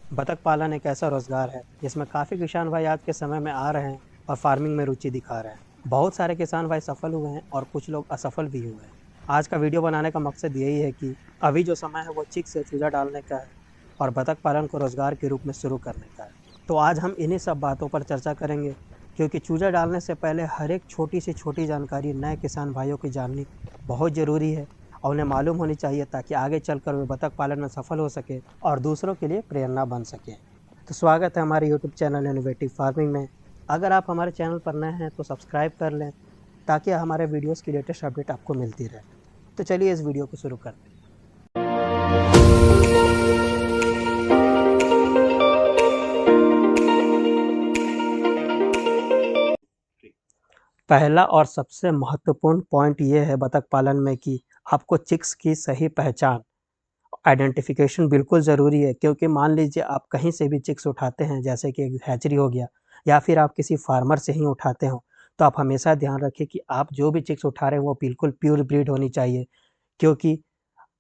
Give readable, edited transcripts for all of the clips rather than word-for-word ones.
बतख पालन एक ऐसा रोज़गार है जिसमें काफ़ी किसान भाई आज के समय में आ रहे हैं और फार्मिंग में रुचि दिखा रहे हैं। बहुत सारे किसान भाई सफल हुए हैं और कुछ लोग असफल भी हुए हैं। आज का वीडियो बनाने का मकसद यही है कि अभी जो समय है वो चिक से चूजा डालने का है और बतख पालन को रोज़गार के रूप में शुरू करने का है। तो आज हम इन्हीं सब बातों पर चर्चा करेंगे, क्योंकि चूजा डालने से पहले हर एक छोटी से छोटी जानकारी नए किसान भाइयों की जाननी बहुत ज़रूरी है और उन्हें मालूम होनी चाहिए, ताकि आगे चलकर वे बतख पालन में सफल हो सके और दूसरों के लिए प्रेरणा बन सके। तो स्वागत है हमारे यूट्यूब चैनल इनोवेटिव फार्मिंग में। अगर आप हमारे चैनल पर नए हैं तो सब्सक्राइब कर लें, ताकि हमारे वीडियोस की लेटेस्ट अपडेट आपको मिलती रहे। तो चलिए इस वीडियो को शुरू करते हैं। पहला और सबसे महत्वपूर्ण पॉइंट ये है बतख पालन में कि आपको चिक्स की सही पहचान, आइडेंटिफिकेशन बिल्कुल ज़रूरी है। क्योंकि मान लीजिए आप कहीं से भी चिक्स उठाते हैं, जैसे कि एक हैचरी हो गया या फिर आप किसी फार्मर से ही उठाते हो, तो आप हमेशा ध्यान रखें कि आप जो भी चिक्स उठा रहे हैं वो बिल्कुल प्योर ब्रीड होनी चाहिए। क्योंकि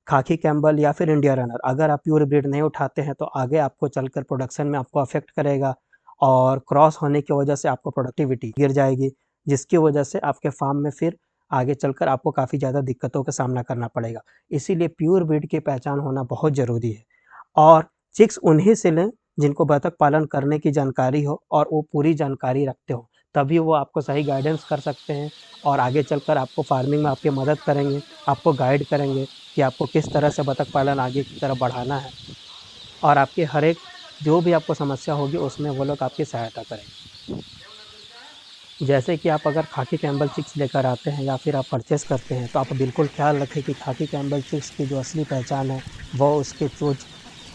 खाकी कैम्बल या फिर इंडिया रनर, अगर आप प्योर ब्रीड नहीं उठाते हैं तो आगे आपको चलकर प्रोडक्शन में आपको अफेक्ट करेगा और क्रॉस होने की वजह से आपको प्रोडक्टिविटी गिर जाएगी, जिसकी वजह से आपके फार्म में फिर आगे चलकर आपको काफ़ी ज़्यादा दिक्कतों का सामना करना पड़ेगा। इसीलिए प्योर ब्रीड की पहचान होना बहुत ज़रूरी है और चिक्स उन्हीं से लें जिनको बतख पालन करने की जानकारी हो और वो पूरी जानकारी रखते हो, तभी वो आपको सही गाइडेंस कर सकते हैं और आगे चलकर आपको फार्मिंग में आपकी मदद करेंगे, आपको गाइड करेंगे कि आपको किस तरह से बतख पालन आगे की तरफ बढ़ाना है और आपकी हर एक जो भी आपको समस्या होगी उसमें वो लोग आपकी सहायता करेंगे। जैसे कि आप अगर खाकी कैम्बल चिक्स लेकर आते हैं या फिर आप परचेस करते हैं, तो आप बिल्कुल ख्याल रखें कि खाकी कैम्बल चिक्स की जो असली पहचान है वो उसके चोंच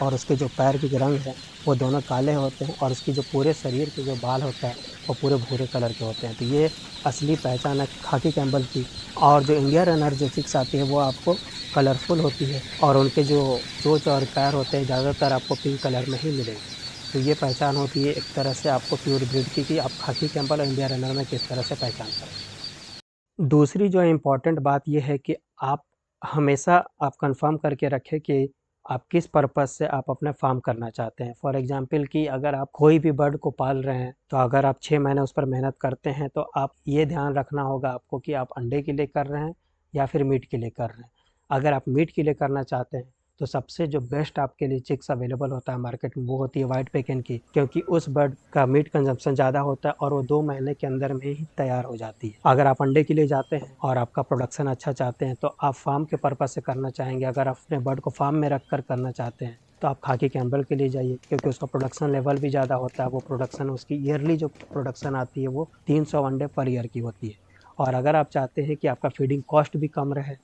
और उसके जो पैर के रंग हैं वो दोनों काले होते हैं और उसकी जो पूरे शरीर के जो बाल होता है वो पूरे भूरे कलर के होते हैं। तो ये असली पहचान है खाकी कैम्बल की। और जो इंडिया रनर जो चिक्स आती है वो आपको कलरफुल होती है और उनके जो चोंच और पैर होते हैं ज़्यादातर आपको पिंक कलर में ही मिलेंगे। तो ये पहचान होती है एक तरह से आपको प्योर ब्रीड की कि आप खाकी कैम्पल और इंडिया रनर में किस तरह से पहचान करें। दूसरी जो इम्पॉर्टेंट बात ये है कि आप हमेशा आप कंफर्म करके रखें कि आप किस पर्पज़ से आप अपना फार्म करना चाहते हैं। फॉर एग्जांपल कि अगर आप कोई भी बर्ड को पाल रहे हैं, तो अगर आप 6 महीने उस पर मेहनत करते हैं तो आप ये ध्यान रखना होगा आपको कि आप अंडे के लिए कर रहे हैं या फिर मीट के लिए कर रहे हैं। अगर आप मीट के लिए करना चाहते हैं तो सबसे जो बेस्ट आपके लिए चिक्स अवेलेबल होता है मार्केट में वो होती है व्हाइट पेकन की, क्योंकि उस बर्ड का मीट कंजम्पशन ज़्यादा होता है और वो 2 महीने के अंदर में ही तैयार हो जाती है। अगर आप अंडे के लिए जाते हैं और आपका प्रोडक्शन अच्छा चाहते हैं तो आप फार्म के पर्पज़ से करना चाहेंगे। अगर आप अपने बर्ड को फार्म में रख कर करना चाहते हैं तो आप खाकी कैम्बल के लिए जाइए, क्योंकि उसका प्रोडक्शन लेवल भी ज़्यादा होता है। वो प्रोडक्शन उसकी ईयरली जो प्रोडक्शन आती है वो 300 अंडे पर ईयर की होती है। और अगर आप चाहते हैं कि आपका फीडिंग कॉस्ट भी कम रहे,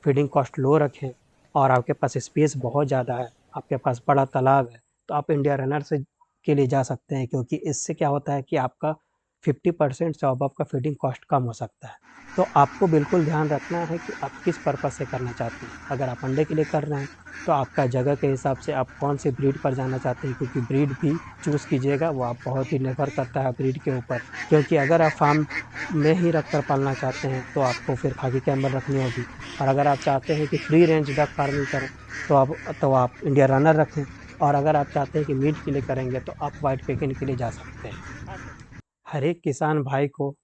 फीडिंग कॉस्ट लो रखें और आपके पास स्पेस बहुत ज़्यादा है, आपके पास बड़ा तालाब है, तो आप इंडिया रनर से के लिए जा सकते हैं। क्योंकि इससे क्या होता है कि आपका 50% से अबव का फीडिंग कॉस्ट कम हो सकता है। तो आपको बिल्कुल ध्यान रखना है कि आप किस पर्पज़ से करना चाहते हैं। अगर आप अंडे के लिए कर रहे हैं तो आपका जगह के हिसाब से आप कौन सी ब्रीड पर जाना चाहते हैं, क्योंकि ब्रीड भी चूज़ कीजिएगा, वो आप बहुत ही निर्भर करता है ब्रीड के ऊपर। क्योंकि अगर आप फार्म में ही रख कर पालना चाहते हैं तो आपको फिर खाकी कैम्बल रखनी होगी, और अगर आप चाहते हैं कि फ्री रेंज डक फार्मिंग करें तो आप इंडिया रनर रखें, और अगर आप चाहते हैं कि मीट के लिए करेंगे तो आप वाइट पेकिंग के लिए जा सकते हैं। हर एक किसान भाई को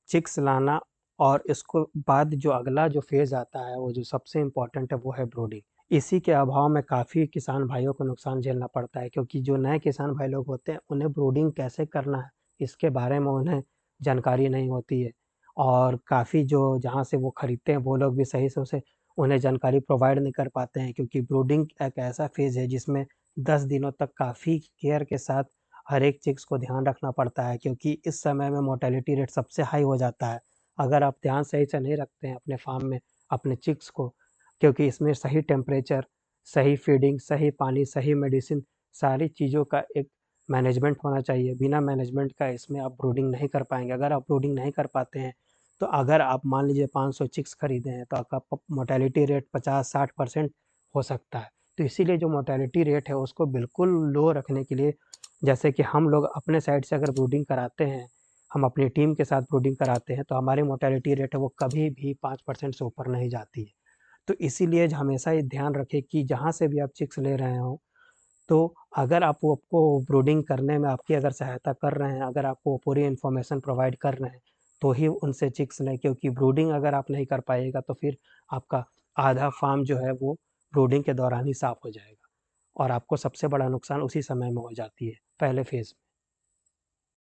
चिक्स लाना और इसको बाद जो अगला जो फेज़ आता है वो जो सबसे इम्पोर्टेंट है वो है ब्रूडिंग। इसी के अभाव में काफ़ी किसान भाइयों को नुकसान झेलना पड़ता है, क्योंकि जो नए किसान भाई लोग होते हैं उन्हें ब्रूडिंग कैसे करना है इसके बारे में उन्हें जानकारी नहीं होती है। और काफ़ी जो जहाँ से वो खरीदते हैं वो लोग भी सही से उसे उन्हें जानकारी प्रोवाइड नहीं कर पाते हैं, क्योंकि ब्रूडिंग एक ऐसा फेज़ है जिसमें 10 दिनों तक काफ़ी केयर के साथ हर एक चिक्स को ध्यान रखना पड़ता है, क्योंकि इस समय में मोर्टेलिटी रेट सबसे हाई हो जाता है। अगर आप ध्यान सही से नहीं रखते हैं अपने फार्म में अपने चिक्स को, क्योंकि इसमें सही टेम्परेचर, सही फीडिंग, सही पानी, सही मेडिसिन, सारी चीज़ों का एक मैनेजमेंट होना चाहिए। बिना मैनेजमेंट का इसमें आप ब्रूडिंग नहीं कर पाएँगे। अगर आप ब्रूडिंग नहीं कर पाते हैं तो अगर आप मान लीजिए 500 चिक्स खरीदे हैं तो आपका मोर्टेलिटी रेट 50-60% हो सकता है। तो इसीलिए जो मोर्टेलिटी रेट है उसको बिल्कुल लो रखने के लिए, जैसे कि हम लोग अपने साइड से अगर ब्रूडिंग कराते हैं, हम अपनी टीम के साथ ब्रूडिंग कराते हैं तो हमारी मोर्टेलिटी रेट है वो कभी भी 5% से ऊपर नहीं जाती है। तो इसीलिए हमेशा ये ध्यान रखें कि जहाँ से भी आप चिक्स ले रहे हों तो अगर आपको ब्रूडिंग करने में आपकी अगर सहायता कर रहे हैं, अगर आपको पूरी इन्फॉर्मेशन प्रोवाइड कर रहे हैं, तो ही उनसे चिक्स लें, क्योंकि ब्रूडिंग अगर आप नहीं कर पाइएगा तो फिर आपका आधा फार्म जो है वो ब्रूडिंग के दौरान ही साफ़ हो जाएगा और आपको सबसे बड़ा नुकसान उसी समय में हो जाती है, पहले फ़ेज़ में।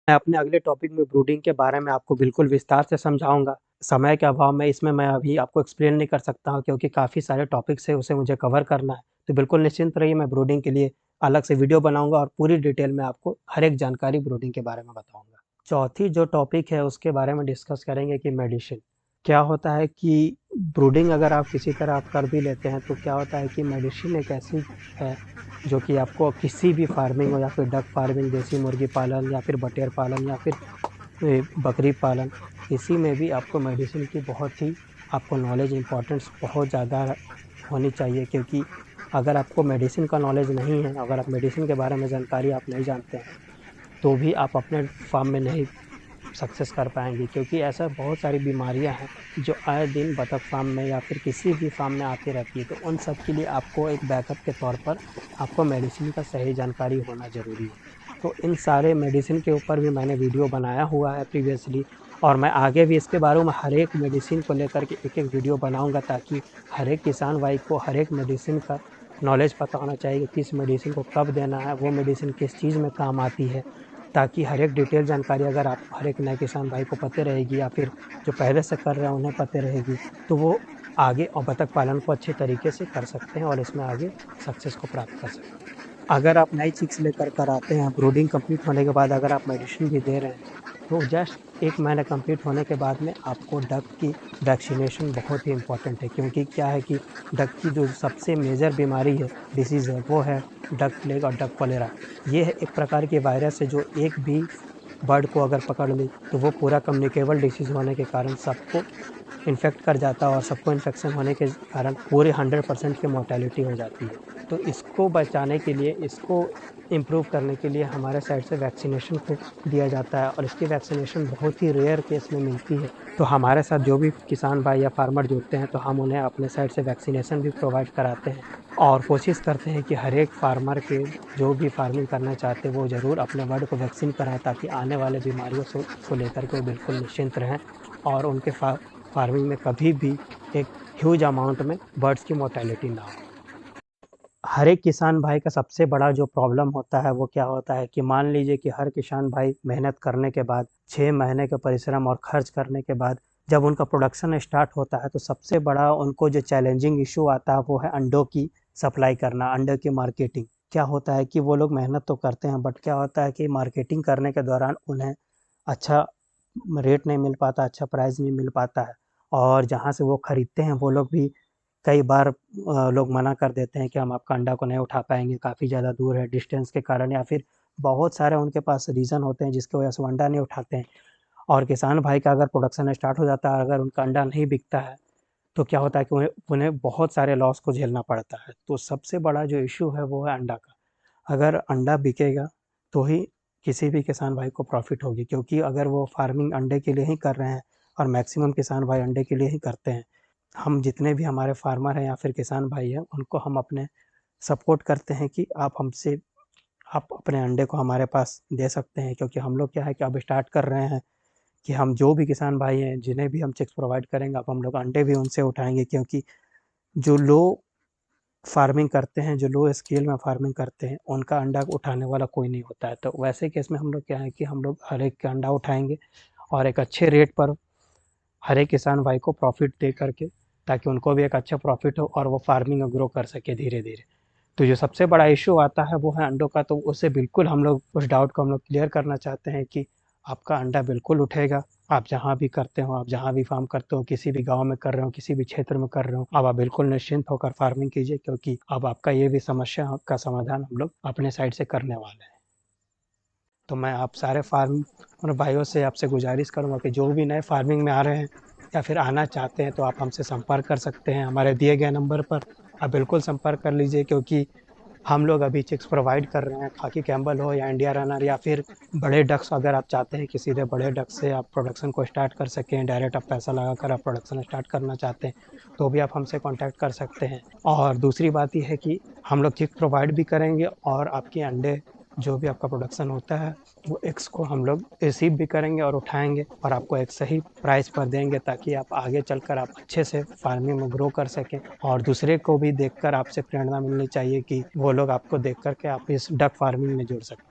मैं अपने अगले टॉपिक में ब्रूडिंग के बारे में आपको बिल्कुल विस्तार से समझाऊँगा। समय के अभाव में इसमें मैं अभी आपको एक्सप्लेन नहीं कर सकता हूँ, क्योंकि काफ़ी सारे टॉपिक्स हैं, उसे मुझे कवर करना है। तो बिल्कुल निश्चिंत रहिए, मैं ब्रूडिंग के लिए अलग से वीडियो बनाऊँगा और पूरी डिटेल में आपको हर एक जानकारी ब्रूडिंग के बारे में बताऊँगा। चौथी जो टॉपिक है उसके बारे में डिस्कस करेंगे कि मेडिसिन। क्या होता है कि ब्रूडिंग अगर आप किसी तरह आप कर भी लेते हैं, तो क्या होता है कि मेडिसिन एक ऐसी है जो कि आपको किसी भी फार्मिंग हो, या फिर डक फार्मिंग, देसी मुर्गी पालन, या फिर बटेर पालन, या फिर बकरी पालन, इसी में भी आपको मेडिसिन की बहुत ही आपको नॉलेज इम्पोर्टेंस बहुत ज़्यादा होनी चाहिए, क्योंकि अगर आपको मेडिसिन का नॉलेज नहीं है, अगर आप मेडिसिन के बारे में जानकारी आप नहीं जानते हैं, तो भी आप अपने फार्म में नहीं सक्सेस कर पाएँगे, क्योंकि ऐसा बहुत सारी बीमारियाँ हैं जो आए दिन बतख फार्म में या फिर किसी भी फार्म में आती रहती है। तो उन सब के लिए आपको एक बैकअप के तौर पर आपको मेडिसिन का सही जानकारी होना ज़रूरी है। तो इन सारे मेडिसिन के ऊपर भी मैंने वीडियो बनाया हुआ है प्रीवियसली, और मैं आगे भी इसके बारे में हर एक मेडिसिन को लेकर के एक-एक वीडियो बनाऊँगा, ताकि हर एक किसान भाई को हर एक मेडिसिन का नॉलेज पता होना चाहिए कि किस मेडिसिन को कब देना है, वो मेडिसिन किस चीज़ में काम आती है। ताकि हर एक डिटेल जानकारी अगर आप हर एक नए किसान भाई को पता रहेगी, या फिर जो पहले से कर रहे हैं उन्हें पता रहेगी, तो वो आगे और बतख पालन को अच्छे तरीके से कर सकते हैं और इसमें आगे सक्सेस को प्राप्त कर सकते हैं। अगर आप नई चिक्स लेकर कर आते हैं, ब्रूडिंग कंप्लीट होने के बाद अगर आप मेडिसिन भी दे रहे हैं, तो जस्ट 1 महीना कंप्लीट होने के बाद में आपको डक की वैक्सीनेशन बहुत ही इम्पोर्टेंट है, क्योंकि क्या है कि डक की जो सबसे मेजर बीमारी है, डिसीज़ है, वो है डक प्लेग और डक कॉलेरा। ये है एक प्रकार की वायरस है जो एक भी बर्ड को अगर पकड़ ली, तो वो पूरा कम्युनिकेबल डिसीज़ होने के कारण सबको इन्फेक्ट कर जाता है और सबको इन्फेक्शन होने के कारण पूरे 100% की मोर्टेलिटी हो जाती है। तो इसको बचाने के लिए, इसको इम्प्रूव करने के लिए हमारे साइड से वैक्सीनेशन को दिया जाता है, और इसकी वैक्सीनेशन बहुत ही रेयर केस में मिलती है। तो हमारे साथ जो भी किसान भाई या फार्मर जुड़ते हैं, तो हम उन्हें अपने साइड से वैक्सीनेशन भी प्रोवाइड कराते हैं, और कोशिश करते हैं कि हर एक फार्मर के जो भी फार्मिंग करना चाहते हैं वो ज़रूर अपने बर्ड को वैक्सीन कराएँ, ताकि आने वाले बीमारियों को लेकर के वो बिल्कुल निश्चिंत रहें और उनके फार्मिंग में कभी भी एक ह्यूज अमाउंट में बर्ड्स की मोर्टेलिटी ना हो। हर एक किसान भाई का सबसे बड़ा जो प्रॉब्लम होता है वो क्या होता है कि मान लीजिए कि हर किसान भाई मेहनत करने के बाद 6 महीने का परिश्रम और खर्च करने के बाद जब उनका प्रोडक्शन स्टार्ट होता है, तो सबसे बड़ा उनको जो चैलेंजिंग इश्यू आता है वो है अंडों की सप्लाई करना, अंडों की मार्केटिंग। क्या होता है कि वो लोग मेहनत तो करते हैं, बट क्या होता है कि मार्केटिंग करने के दौरान उन्हें अच्छा रेट नहीं मिल पाता, अच्छा प्राइस नहीं मिल पाता है, और जहाँ से वो खरीदते हैं वो लोग भी कई बार लोग मना कर देते हैं कि हम आपका अंडा को नहीं उठा पाएँगे, काफ़ी ज़्यादा दूर है डिस्टेंस के कारण, या फिर बहुत सारे उनके पास रीज़न होते हैं जिसकी वजह से वो अंडा नहीं उठाते हैं। और किसान भाई का अगर प्रोडक्शन स्टार्ट हो जाता है, अगर उनका अंडा नहीं बिकता है, तो क्या होता है कि उन्हें उन्हें बहुत सारे लॉस को झेलना पड़ता है। तो सबसे बड़ा जो इश्यू है वो है अंडा का। अगर अंडा बिकेगा, तो ही किसी भी किसान भाई को प्रॉफ़िट होगी, क्योंकि अगर वो फार्मिंग अंडे के लिए ही कर रहे हैं, और मैक्सिमम किसान भाई अंडे के लिए ही करते हैं। हम जितने भी हमारे फार्मर हैं या फिर किसान भाई हैं, उनको हम अपने सपोर्ट करते हैं कि आप अपने अंडे को हमारे पास दे सकते हैं, क्योंकि हम लोग क्या है कि अब स्टार्ट कर रहे हैं कि हम जो भी किसान भाई हैं, जिन्हें भी हम चिक्स प्रोवाइड करेंगे, अब हम लोग अंडे भी उनसे उठाएँगे, क्योंकि जो लो फार्मिंग करते हैं, जो लो स्केल में फार्मिंग करते हैं, उनका अंडा उठाने वाला कोई नहीं होता है। तो वैसे केस में हम लोग क्या है कि हम लोग हर एक का अंडा उठाएँगे, और एक अच्छे रेट पर हर एक किसान भाई को प्रॉफ़िट दे करके, ताकि उनको भी एक अच्छा प्रॉफ़िट हो और वो फार्मिंग ग्रो कर सके धीरे-धीरे। तो जो सबसे बड़ा इश्यू आता है वो है अंडों का, तो उससे बिल्कुल हम लोग उस डाउट को हम लोग क्लियर करना चाहते हैं कि आपका अंडा बिल्कुल उठेगा। आप जहाँ भी करते हो, आप जहाँ भी फ़ार्म करते हो, किसी भी गाँव में कर रहे हो, किसी भी क्षेत्र में कर रहे हो, अब आप बिल्कुल निश्चिंत होकर फ़ार्मिंग कीजिए, क्योंकि अब आपका ये भी समस्या का समाधान हम लोग अपने साइड से करने वाले हैं। तो मैं आप सारे फार्मर भाइयों से आपसे गुज़ारिश करूँगा कि जो भी नए फार्मिंग में आ रहे हैं या फिर आना चाहते हैं, तो आप हमसे संपर्क कर सकते हैं। हमारे दिए गए नंबर पर आप बिल्कुल संपर्क कर लीजिए, क्योंकि हम लोग अभी चिक्स प्रोवाइड कर रहे हैं, खाकी कैम्बल हो या इंडिया रनर या फिर बड़े डक्स। अगर आप चाहते हैं कि सीधे बड़े डक से आप प्रोडक्शन को स्टार्ट कर सकें, डायरेक्ट आप पैसा लगाकर आप प्रोडक्शन स्टार्ट करना चाहते हैं, तो भी आप हमसे कॉन्टैक्ट कर सकते हैं। और दूसरी बात ये है कि हम लोग चिक्स प्रोवाइड भी करेंगे और आपके अंडे जो भी आपका प्रोडक्शन होता है वो एग्स को हम लोग रिसीव भी करेंगे और उठाएँगे और आपको एक सही प्राइस पर देंगे, ताकि आप आगे चलकर आप अच्छे से फार्मिंग में ग्रो कर सकें। और दूसरे को भी देखकर आपसे प्रेरणा मिलनी चाहिए कि वो लोग आपको देख कर के आप इस डक फार्मिंग में जुड़ सकें।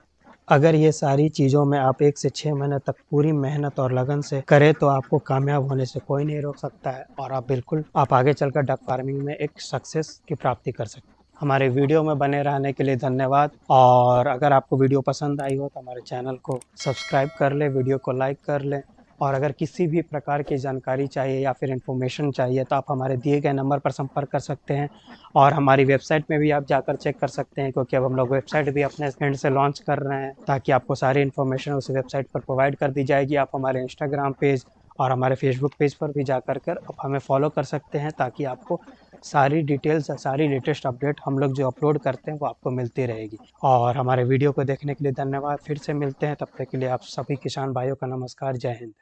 अगर ये सारी चीज़ों में आप 1 से 6 महीने तक पूरी मेहनत और लगन से करें, तो आपको कामयाब होने से कोई नहीं रोक सकता है और आप आगे चलकर डक फार्मिंग में एक सक्सेस की प्राप्ति कर सकते हैं। हमारे वीडियो में बने रहने के लिए धन्यवाद। और अगर आपको वीडियो पसंद आई हो तो हमारे चैनल को सब्सक्राइब कर लें, वीडियो को लाइक कर लें। और अगर किसी भी प्रकार की जानकारी चाहिए या फिर इन्फॉर्मेशन चाहिए तो आप हमारे दिए गए नंबर पर संपर्क कर सकते हैं। और हमारी वेबसाइट में भी आप जाकर चेक कर सकते हैं, क्योंकि अब हम लोग वेबसाइट भी अपने एंड से लॉन्च कर रहे हैं, ताकि आपको सारी इन्फॉर्मेशन उस वेबसाइट पर प्रोवाइड कर दी जाएगी। आप हमारे इंस्टाग्राम पेज और हमारे फेसबुक पेज पर भी जाकर आप हमें फॉलो कर सकते हैं, ताकि आपको सारी डिटेल्स, सारी लेटेस्ट अपडेट हम लोग जो अपलोड करते हैं वो आपको मिलती रहेगी। और हमारे वीडियो को देखने के लिए धन्यवाद। फिर से मिलते हैं, तब तक के लिए आप सभी किसान भाइयों का नमस्कार। जय हिंद।